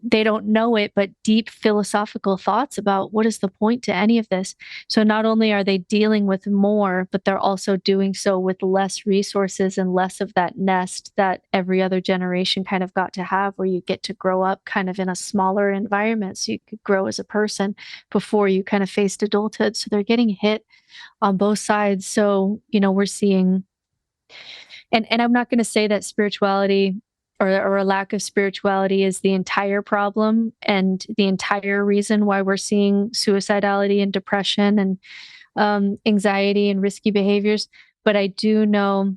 S2: they don't know it, but deep philosophical thoughts about what is the point to any of this. So not only are they dealing with more, but they're also doing so with less resources and less of that nest that every other generation kind of got to have, where you get to grow up kind of in a smaller environment so you could grow as a person before you kind of faced adulthood. So they're getting hit on both sides. So, we're seeing, and I'm not going to say that spirituality or a lack of spirituality is the entire problem and the entire reason why we're seeing suicidality and depression and anxiety and risky behaviors. But I do know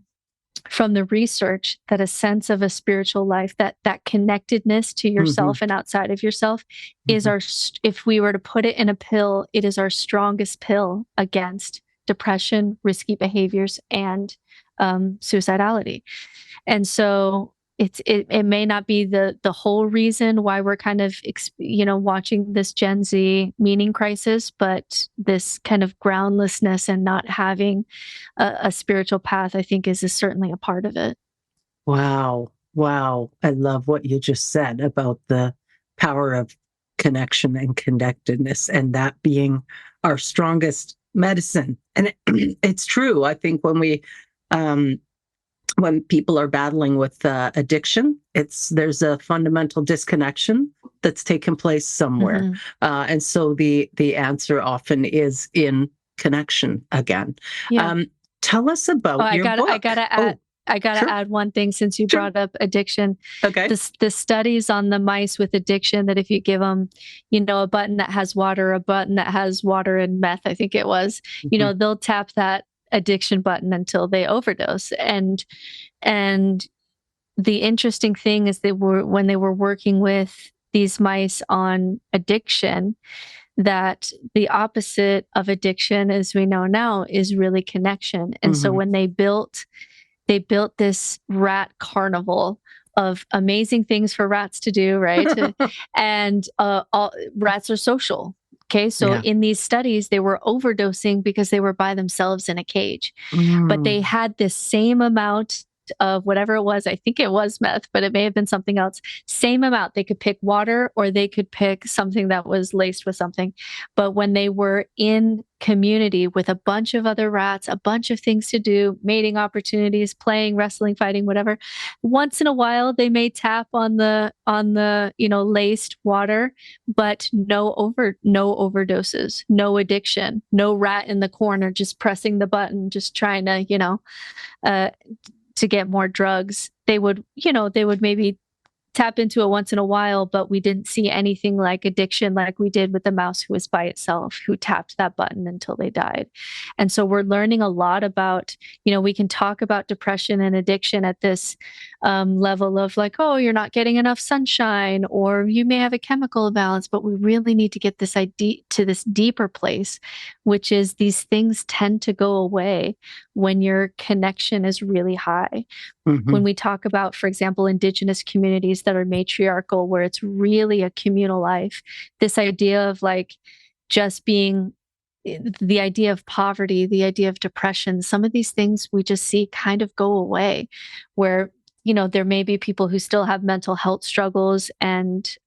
S2: from the research that a sense of a spiritual life, that connectedness to
S3: Mhm.
S2: yourself and outside of yourself, is
S3: Mhm.
S2: if we were to put it in a pill, it is our strongest pill against depression, risky behaviors, and suicidality. And so it may not be the whole reason why we're kind of watching this Gen Z meaning crisis, but this kind of groundlessness and not having a spiritual path, I think, is certainly a part of it.
S3: Wow. Wow. I love what you just said about the power of connection and connectedness, and that being our strongest medicine. And it's true. I think um, when people are battling with addiction, there's a fundamental disconnection that's taken place somewhere,
S2: Hmm.
S3: and so the answer often is in connection again.
S2: Yeah.
S3: Um, Tell us
S2: Oh,
S3: about your book. Oh,
S2: I gotta
S3: sure,
S2: add one thing since you
S3: sure.
S2: brought up addiction.
S3: Okay.
S2: The studies on the mice with addiction, that if you give them, a button that has water, a button that has water and meth, I think it was,
S3: Mhm.
S2: they'll tap that addiction button until they overdose. And the interesting thing is, when they were working with these mice on addiction, that the opposite of addiction, as we know now, is really connection. And so
S3: Mhm.
S2: when they built this rat carnival of amazing things for rats to do, right? And all rats are social. Okay, so
S3: Yeah.
S2: in these studies, they were overdosing because they were by themselves in a cage, but they
S3: Mm.
S2: had this same amount of whatever it was. I think it was meth, but it may have been something else. Same amount. They could pick water or they could pick something that was laced with something. But when they were in community with a bunch of other rats, a bunch of things to do, mating opportunities, playing, wrestling, fighting, whatever, once in a while they may tap on the laced water, but no overdoses, no addiction, no rat in the corner just pressing the button, just trying uh, to get more drugs. They would maybe tap into it once in a while, but we didn't see anything like addiction like we did with the mouse who was by itself, who tapped that button until they died. And so we're learning a lot about, we can talk about depression and addiction at this level of like, oh, you're not getting enough sunshine, or you may have a chemical imbalance, but we really need to get this idea to this deeper place, which is these things tend to go away when your connection is really high. When we talk about, for example, indigenous communities that are matriarchal, where it's really a communal life, this idea of like just being the idea of poverty, the idea of depression, some of these things we just see kind of go away, where, there may be people who still have mental health struggles and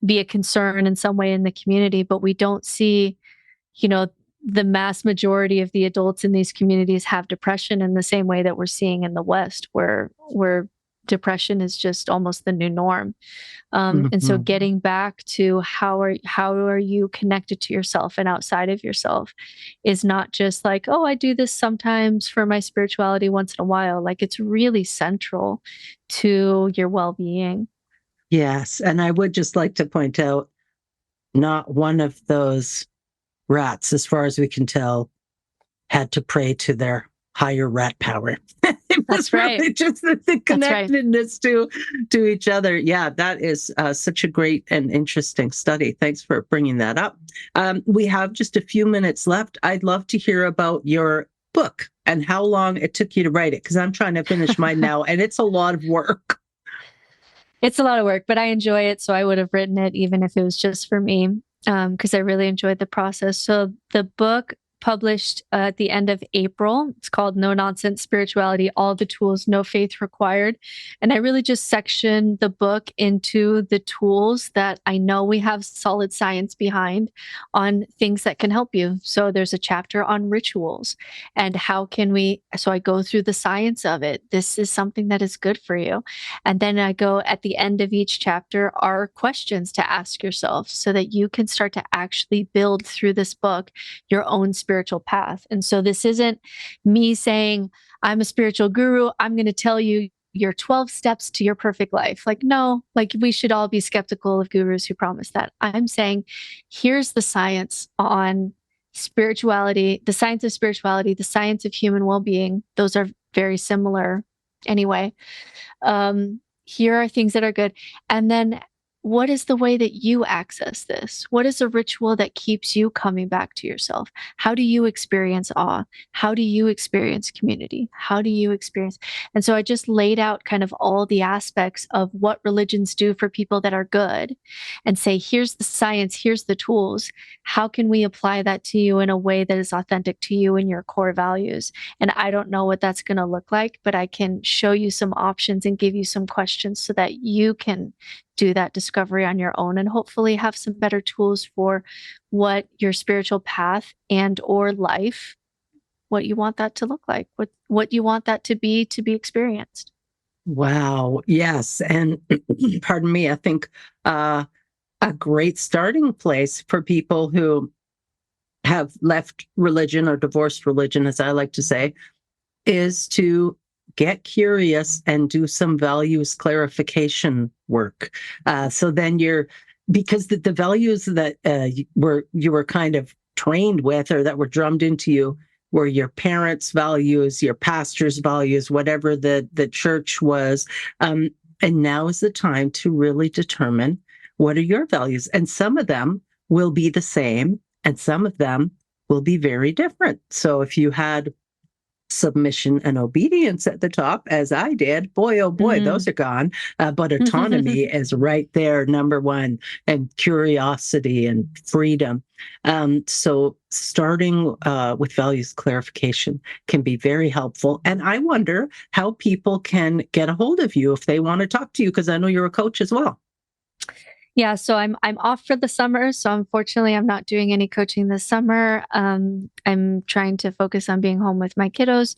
S2: be a concern in some way in the community, but we don't see, the mass majority of the adults in these communities have depression in the same way that we're seeing in the West, where depression is just almost the new norm. And so getting back to how are you connected to yourself and outside of yourself is not just like, oh, I do this sometimes for my spirituality once in a while. Like, it's really central to your well-being.
S3: Yes. And I would just like to point out, not one of those rats, as far as we can tell, had to pray to their higher rat power. It was really just the connectedness to each other. Yeah, that is such a great and interesting study. Thanks for bringing that up. We have just a few minutes left. I'd love to hear about your book and how long it took you to write it, because I'm trying to finish mine now, and it's a lot of work.
S2: It's a lot of work, but I enjoy it, so I would have written it even if it was just for me, because I really enjoyed the process. So the book published at the end of April. It's called No Nonsense Spirituality, All the Tools, No Faith Required. And I really just section the book into the tools that I know we have solid science behind on things that can help you. So there's a chapter on rituals and so I go through the science of it. This is something that is good for you. And then I go at the end of each chapter are questions to ask yourself so that you can start to actually build through this book your own spiritual path. And so this isn't me saying, I'm a spiritual guru, I'm going to tell you your 12 steps to your perfect life. Like, no, like we should all be skeptical of gurus who promise that. I'm saying, here's the science on spirituality, the science of spirituality, the science of human well-being. Those are very similar anyway. Here are things that are good. And then what is the way that you access this? What is a ritual that keeps you coming back to yourself? How do you experience awe? How do you experience community? How do you experience? And so I just laid out kind of all the aspects of what religions do for people that are good and say, here's the science, here's the tools. How can we apply that to you in a way that is authentic to you and your core values? And I don't know what that's going to look like, but I can show you some options and give you some questions so that you can do that discovery on your own and hopefully have some better tools for what your spiritual path and or life, what you want that to look like, what you want that to be experienced.
S3: Wow. Yes. And pardon me, I think a great starting place for people who have left religion or divorced religion, as I like to say, is to get curious and do some values clarification work. So then because the values that you were kind of trained with or that were drummed into you were your parents' values, your pastor's values, whatever the church was. And now is the time to really determine what are your values. And some of them will be the same and some of them will be very different. So if you had submission and obedience at the top, as I did, boy, oh boy, those are gone. But autonomy is right there, number one, and curiosity and freedom. So starting with values clarification can be very helpful. And I wonder how people can get a hold of you if they want to talk to you, because I know you're a coach as well.
S2: Yeah, so I'm off for the summer. So unfortunately, I'm not doing any coaching this summer. I'm trying to focus on being home with my kiddos.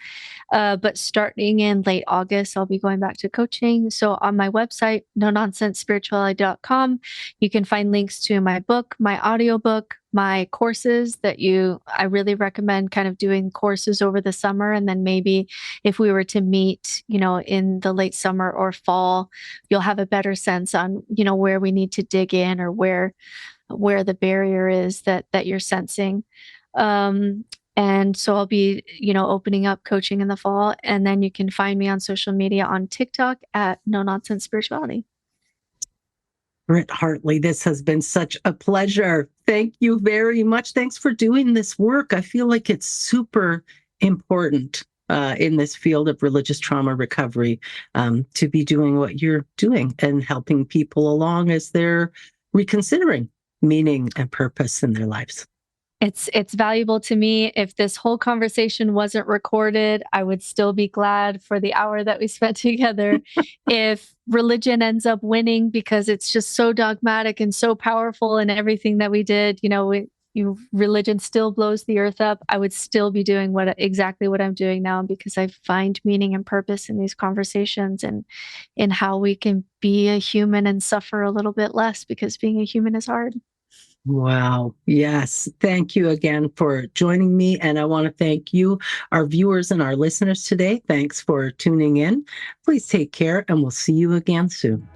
S2: But starting in late August, I'll be going back to coaching. So on my website, nononsensespirituality.com, you can find links to my book, my audiobook, my courses I really recommend kind of doing courses over the summer. And then maybe if we were to meet, in the late summer or fall, you'll have a better sense on, where we need to dig in or where the barrier is that you're sensing. And so I'll be, opening up coaching in the fall. And then you can find me on social media on TikTok at No Nonsense Spirituality.
S3: Britt Hartley, this has been such a pleasure. Thank you very much. Thanks for doing this work. I feel like it's super important in this field of religious trauma recovery to be doing what you're doing and helping people along as they're reconsidering meaning and purpose in their lives.
S2: It's valuable to me. If this whole conversation wasn't recorded, I would still be glad for the hour that we spent together. If religion ends up winning because it's just so dogmatic and so powerful in everything that we did, religion still blows the earth up, I would still be doing exactly what I'm doing now, because I find meaning and purpose in these conversations and in how we can be a human and suffer a little bit less, because being a human is hard.
S3: Wow. Yes. Thank you again for joining me. And I want to thank you, our viewers and our listeners today. Thanks for tuning in. Please take care, and we'll see you again soon.